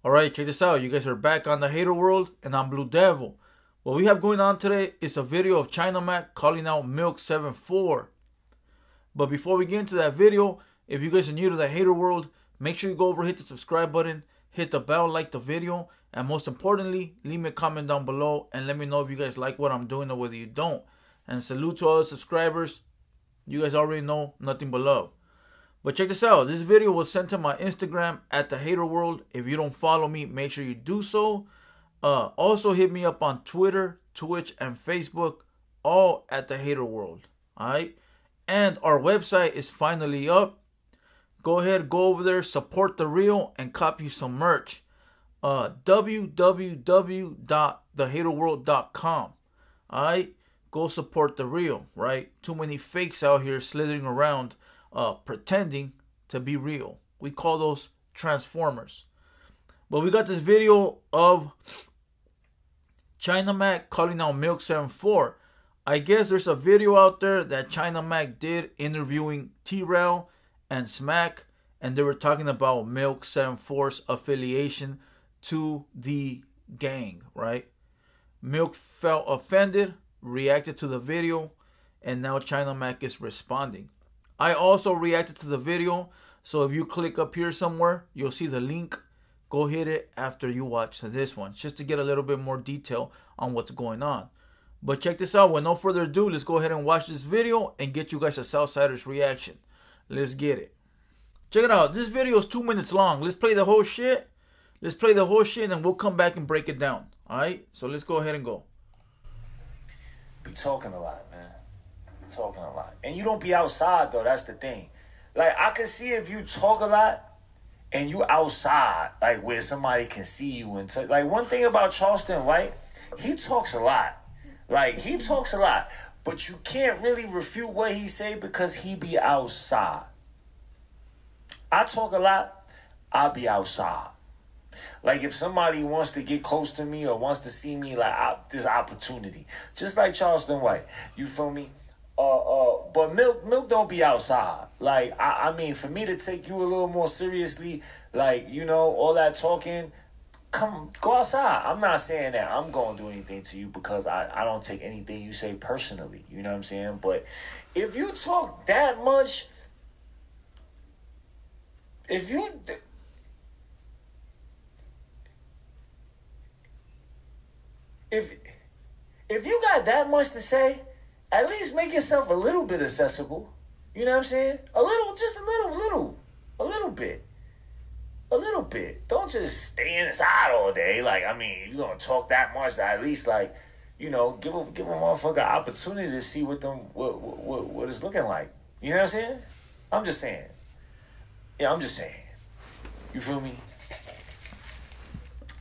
Alright, check this out. You guys are back on the Hater World, and I'm Blue Devil. What we have going on today is a video of China Mac calling out Milk74. But before we get into that video, if you guys are new to the Hater World, make sure you go over, hit the subscribe button, hit the bell, like the video, and most importantly, leave me a comment down below and let me know if you guys like what I'm doing or whether you don't. And salute to all the subscribers. You guys already know, nothing but love. But check this out. This video was sent to my Instagram at TheHaterWorld. If you don't follow me, make sure you do so. Also hit me up on Twitter, Twitch, and Facebook, all at TheHaterWorld. Alright? And our website is finally up. Go ahead, go over there, support the real, and copy some merch. www.thehaterworld.com. Alright? Go support the real, right? Too many fakes out here slithering around pretending to be real. We call those transformers. But we got this video of China Mac calling out Milk74. I guess there's a video out there that China Mac did interviewing T-Rail and Smack, and they were talking about Milk74's affiliation to the gang, right? Milk felt offended, reacted to the video, and now China Mac is responding. I also reacted to the video, so if you click up here somewhere, you'll see the link. Go hit it after you watch this one, just to get a little bit more detail on what's going on. But check this out. With no further ado, let's go ahead and watch this video and get you guys a Southsider's reaction. Let's get it. Check it out. This video is 2 minutes long. Let's play the whole shit. Let's play the whole shit, and we'll come back and break it down. All right? So let's go ahead and go. Be talking a lot, man. Talking a lot. And you don't be outside, though. That's the thing. Like, I can see if you talk a lot and you outside, like, where somebody can see you. And like, one thing about Charleston White, he talks a lot. Like, he talks a lot. But you can't really refute what he say because he be outside. I talk a lot. I be outside. Like, if somebody wants to get close to me or wants to see me, like, there's opportunity. Just like Charleston White. You feel me? But Milk don't be outside. Like, I mean, for me to take you a little more seriously, like, you know, all that talking, go outside. I'm not saying that I'm going to do anything to you because I don't take anything you say personally. You know what I'm saying? But if you talk that much, if you got that much to say, at least make yourself a little bit accessible. You know what I'm saying? A little, just a little bit. A little bit. Don't just stay inside all day. Like, I mean, you're going to talk that much, at least, like, you know, give a motherfucker an opportunity to see what it's looking like. You know what I'm saying? I'm just saying. Yeah, I'm just saying. You feel me?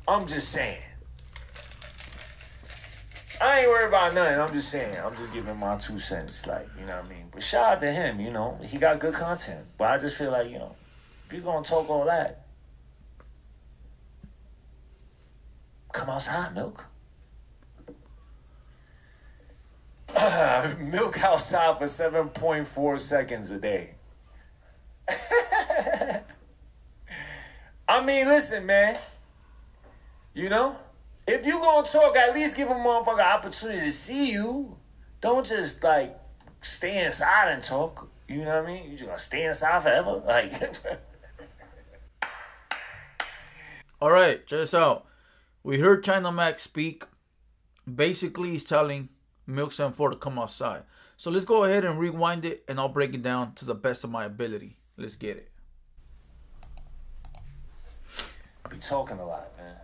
I'm just saying. I ain't worried about nothing. I'm just saying. I'm just giving my 2 cents. Like, you know what I mean? But shout out to him, you know. He got good content. But I just feel like, you know, if you're going to talk all that, come outside, Milk. Milk outside for 7.4 seconds a day. I mean, listen, man. You know? If you gonna talk, at least give a motherfucker an opportunity to see you. Don't just, like, stay inside and talk. You know what I mean? You just gonna stay inside forever? Like... Alright, check this out. We heard China Mac speak. Basically, he's telling Milk74 to come outside. So let's go ahead and rewind it, and I'll break it down to the best of my ability. Let's get it. I be talking a lot, man.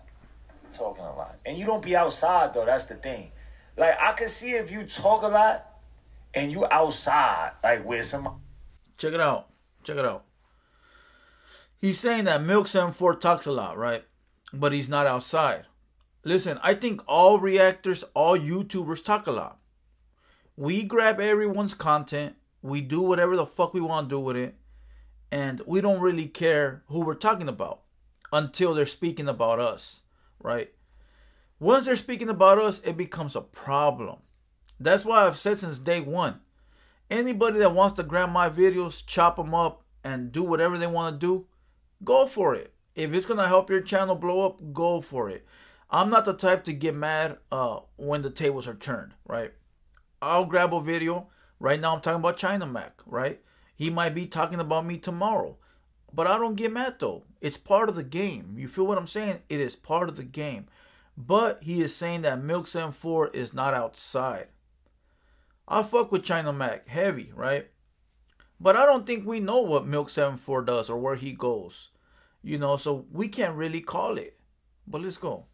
Talking a lot. And you don't be outside, though. That's the thing. Like, I can see if you talk a lot and you outside, like, where somebody... Check it out. Check it out. He's saying that Milk74 talks a lot, right? But he's not outside. Listen, I think all reactors, all YouTubers talk a lot. We grab everyone's content. We do whatever the fuck we want to do with it. And we don't really care who we're talking about until they're speaking about us. Right? Once they're speaking about us, it becomes a problem. That's why I've said since day one, anybody that wants to grab my videos, chop them up, and do whatever they want to do, go for it. If it's gonna help your channel blow up, go for it. I'm not the type to get mad when the tables are turned, right? I'll grab a video. Right now I'm talking about China Mac, right? He might be talking about me tomorrow. But I don't get mad though. It's part of the game. You feel what I'm saying? It is part of the game. But he is saying that Milk74 is not outside. I fuck with China Mac heavy, right? But I don't think we know what Milk74 does or where he goes. You know, so we can't really call it. But let's go.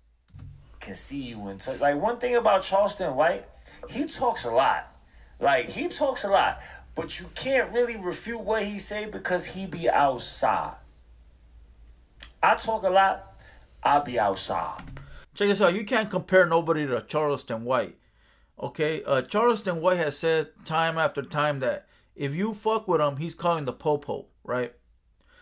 Can see you in touch. Like, one thing about Charleston White, he talks a lot. Like, he talks a lot. But you can't really refute what he say because he be outside. I talk a lot. I be outside. Check this out. You can't compare nobody to Charleston White. Okay? Charleston White has said time after time that if you fuck with him, he's calling the popo, right?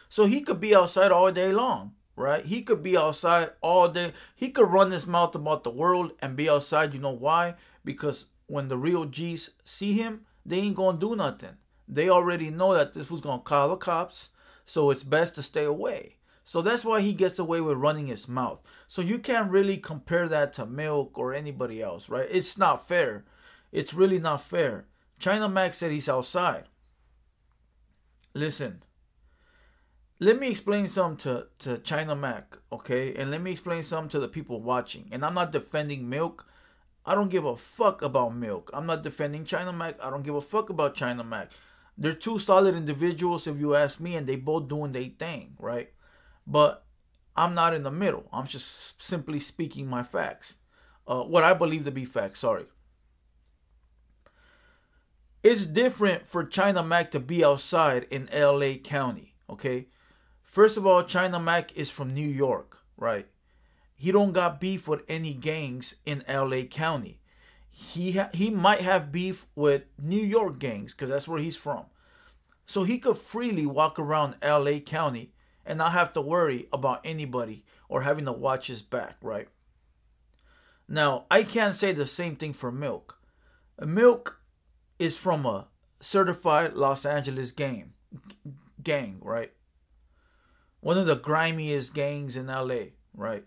So he could be outside all day long. Right? He could be outside all day. He could run his mouth about the world and be outside. You know why? Because when the real G's see him, they ain't gonna do nothing. They already know that this was gonna call the cops. So it's best to stay away. So that's why he gets away with running his mouth. So you can't really compare that to Milk or anybody else, right? It's not fair. It's really not fair. China Mac said he's outside. Listen. Let me explain something to China Mac, okay? And let me explain something to the people watching. And I'm not defending Milk. I don't give a fuck about Milk. I'm not defending China Mac. I don't give a fuck about China Mac. They're two solid individuals, if you ask me, and they both doing their thing, right? But I'm not in the middle. I'm just simply speaking my facts. What I believe to be facts, sorry. It's different for China Mac to be outside in LA County, okay? First of all, China Mac is from New York, right? He don't got beef with any gangs in LA County. He might have beef with New York gangs because that's where he's from. So he could freely walk around LA County and not have to worry about anybody or having to watch his back, right? Now, I can't say the same thing for Milk. Milk is from a certified Los Angeles gang, right? One of the grimiest gangs in LA, right?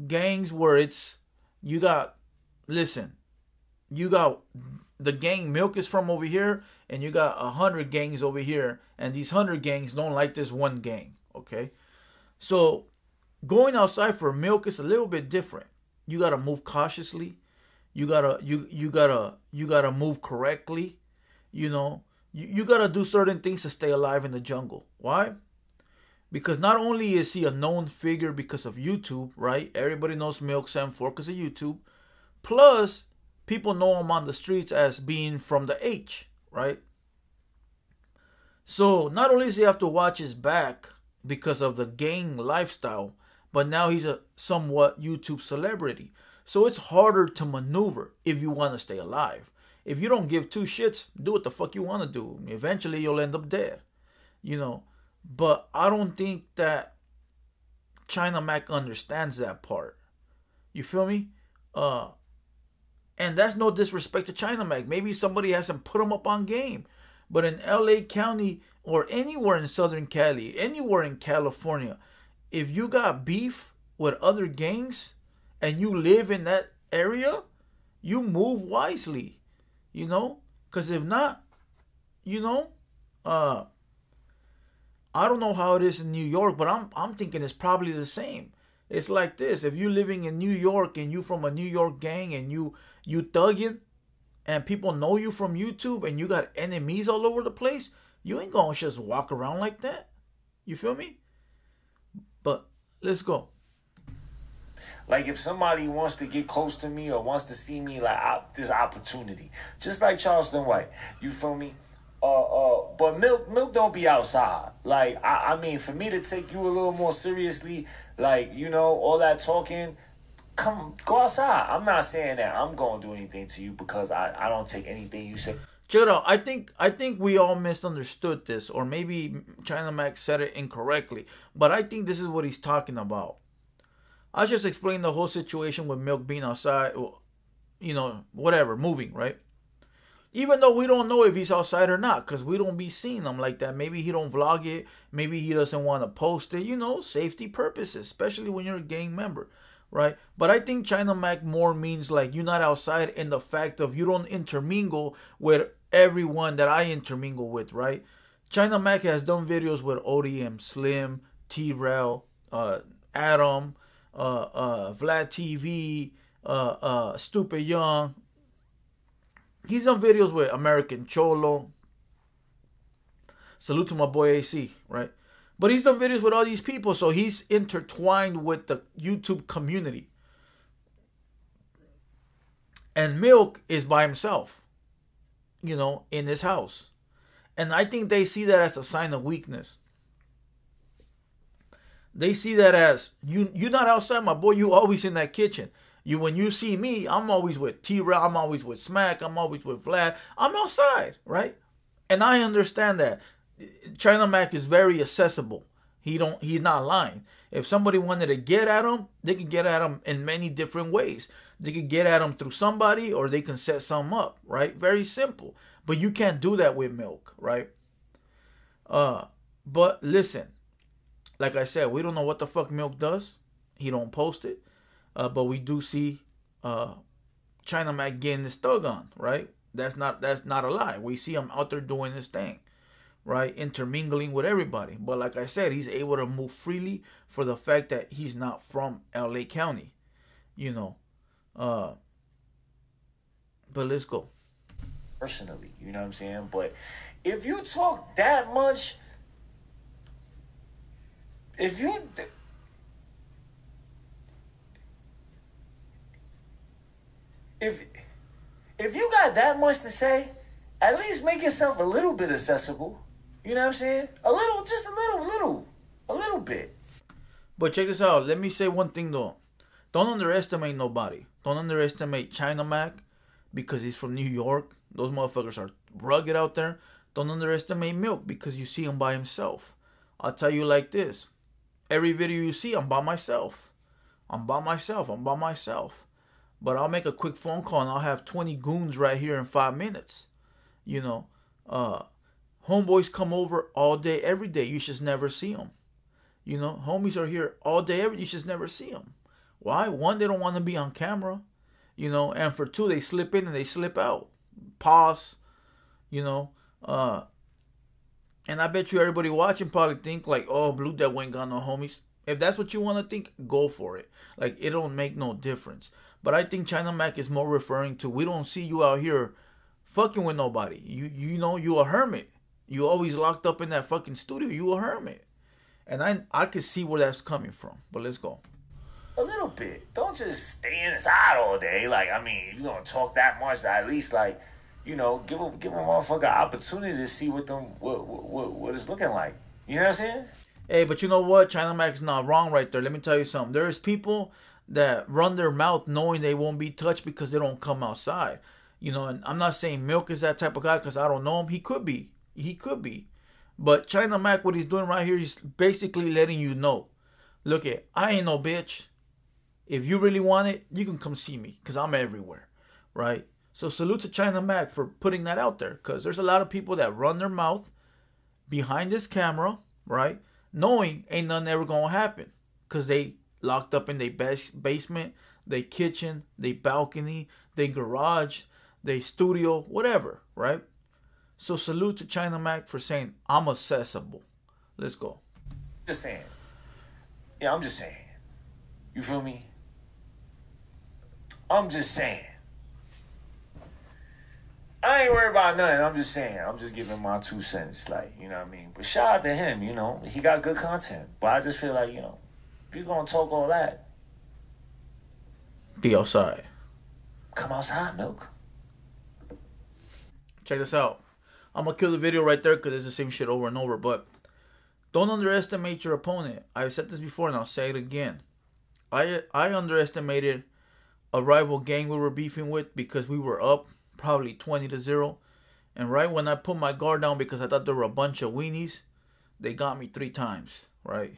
Gangs where it's, you got the gang Milk is from over here, and you got 100 gangs over here, and these 100 gangs don't like this one gang, okay? So going outside for Milk is a little bit different. You gotta move cautiously. You gotta move correctly. You know, you gotta do certain things to stay alive in the jungle. Why? Because not only is he a known figure because of YouTube, right? Everybody knows Milk74 because of YouTube. Plus, people know him on the streets as being from the H, right? So, not only does he have to watch his back because of the gang lifestyle, but now he's a somewhat YouTube celebrity. So, it's harder to maneuver if you want to stay alive. If you don't give two shits, do what the fuck you want to do. Eventually, you'll end up dead, you know. But I don't think that China Mac understands that part. You feel me? And that's no disrespect to China Mac. Maybe somebody hasn't put him up on game. But in LA County or anywhere in Southern Cali, anywhere in California, if you got beef with other gangs and you live in that area, you move wisely. You know? Because if not, you know, I don't know how it is in New York, but I'm thinking it's probably the same. It's like this. If you're living in New York and you from a New York gang and you thugging and people know you from YouTube and you got enemies all over the place, you ain't gonna just walk around like that. You feel me? But let's go. Like, if somebody wants to get close to me or wants to see me, like, this opportunity, just like Charleston White, you feel me? But Milk don't be outside. Like, I mean, for me to take you a little more seriously, like, you know, all that talking, go outside. I'm not saying that I'm going to do anything to you because I don't take anything you say. Check it out. I think we all misunderstood this, or maybe China Mac said it incorrectly, but I think this is what he's talking about. I just explained the whole situation with Milk being outside, you know, whatever, moving, right? Even though we don't know if he's outside or not, because we don't be seeing him like that. Maybe he don't vlog it. Maybe he doesn't want to post it. You know, safety purposes, especially when you're a gang member, right? But I think China Mac more means like you're not outside in the fact of you don't intermingle with everyone that I intermingle with, right? China Mac has done videos with ODM, Slim, T-Rel, Adam, Vlad TV, Stupid Young. He's done videos with American Cholo. Salute to my boy AC, right? But he's done videos with all these people, so he's intertwined with the YouTube community. And Milk is by himself, you know, in his house. And I think they see that as a sign of weakness. They see that as, you're not outside, my boy, you always in that kitchen. When you see me, I'm always with T-Rail, I'm always with Smack, I'm always with Vlad. I'm outside, right? And I understand that. China Mac is very accessible. He's not lying. If somebody wanted to get at him, they can get at him in many different ways. They can get at him through somebody, or they can set something up, right? Very simple. But you can't do that with Milk, right? But listen, like I said, we don't know what the fuck Milk does. He don't post it. But we do see China Mac getting his thug on, right? That's not a lie. We see him out there doing his thing, right? Intermingling with everybody. But like I said, he's able to move freely for the fact that he's not from LA County, you know. But let's go. Personally, you know what I'm saying? But if you talk that much, if you got that much to say, at least make yourself a little bit accessible. You know what I'm saying? A little, just a little bit. But check this out. Let me say one thing though. Don't underestimate nobody. Don't underestimate China Mac because he's from New York. Those motherfuckers are rugged out there. Don't underestimate Milk because you see him by himself. I'll tell you like this. Every video you see, I'm by myself. But I'll make a quick phone call and I'll have 20 goons right here in 5 minutes. You know, homeboys come over all day, every day. You just never see them. You know, homies are here all day, every day. You just never see them. Why? One, they don't want to be on camera. You know, and for two, they slip in and they slip out. Pause. You know, and I bet you everybody watching probably think like, oh, Blue Devil ain't got no homies. If that's what you want to think, go for it. Like, it don't make no difference. But I think China Mac is more referring to, we don't see you out here fucking with nobody. You know, you a hermit. You always locked up in that fucking studio. You a hermit. And I can see where that's coming from. But let's go. A little bit. Don't just stay inside all day. Like, I mean, you're going to talk that much, at least, like, you know, give a motherfucker an opportunity to see what it's looking like. You know what I'm saying? Hey, but you know what? China Mac's not wrong right there. Let me tell you something. There's people that run their mouth knowing they won't be touched because they don't come outside. You know, and I'm not saying Milk is that type of guy because I don't know him. He could be. But China Mac, what he's doing right here, he's basically letting you know. Look it, I ain't no bitch. If you really want it, you can come see me because I'm everywhere, right? So salute to China Mac for putting that out there because there's a lot of people that run their mouth behind this camera, right? Knowing ain't nothing ever going to happen because they locked up in their basement, their kitchen, their balcony, their garage, their studio, whatever, right? So salute to China Mac for saying, I'm accessible. Let's go. Just saying. Yeah, I'm just saying. You feel me? I'm just saying. I ain't worried about nothing. I'm just saying. I'm just giving my 2 cents. Like, you know what I mean? But shout out to him, you know. He got good content. But I just feel like, you know, if you're going to talk all that, be outside. Come outside, Milk. Check this out. I'm going to kill the video right there because it's the same shit over and over. But don't underestimate your opponent. I've said this before and I'll say it again. I underestimated a rival gang we were beefing with because we were up probably 20-0. And right when I put my guard down because I thought there were a bunch of weenies, they got me 3 times, right?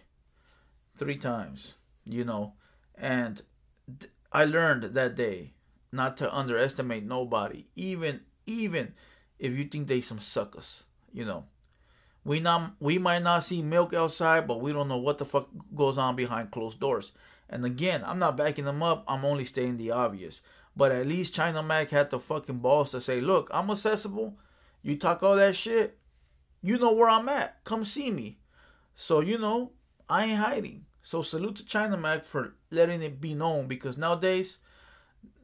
3 times, you know. And I learned that day not to underestimate nobody, even even if you think they some suckers, you know. We might not see Milk outside, but we don't know what the fuck goes on behind closed doors. And again, I'm not backing them up. I'm only stating the obvious. But at least China Mac had the fucking balls to say, look, I'm accessible. You talk all that shit. You know where I'm at. Come see me. So, you know, I ain't hiding. So salute to China Mac for letting it be known. Because nowadays,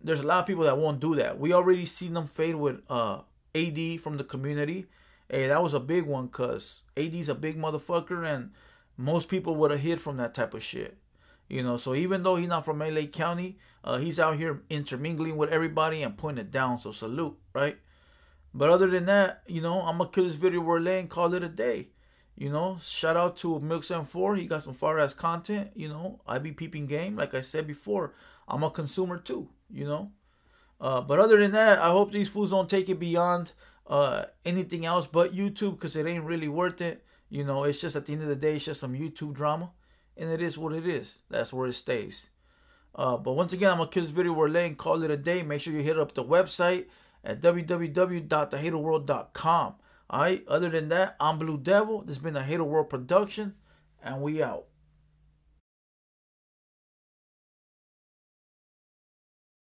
there's a lot of people that won't do that. We already seen them fade with AD from the community. Hey, that was a big one because AD's a big motherfucker and most people would have hid from that type of shit. You know, so even though he's not from LA County, he's out here intermingling with everybody and putting it down. So salute, right? But other than that, you know, I'm going to kill this video word and call it a day. You know, shout out to Milk74. He got some fire-ass content. You know, I be peeping game. Like I said before, I'm a consumer too, you know. But other than that, I hope these fools don't take it beyond anything else but YouTube because it ain't really worth it. You know, it's just at the end of the day, it's just some YouTube drama. And it is what it is. That's where it stays. But once again, I'm going to kill this video word and call it a day. Make sure you hit up the website at www.TheHaterWorld.com. Alright, other than that, I'm Blue Devil. This has been a Hater World production, and we out.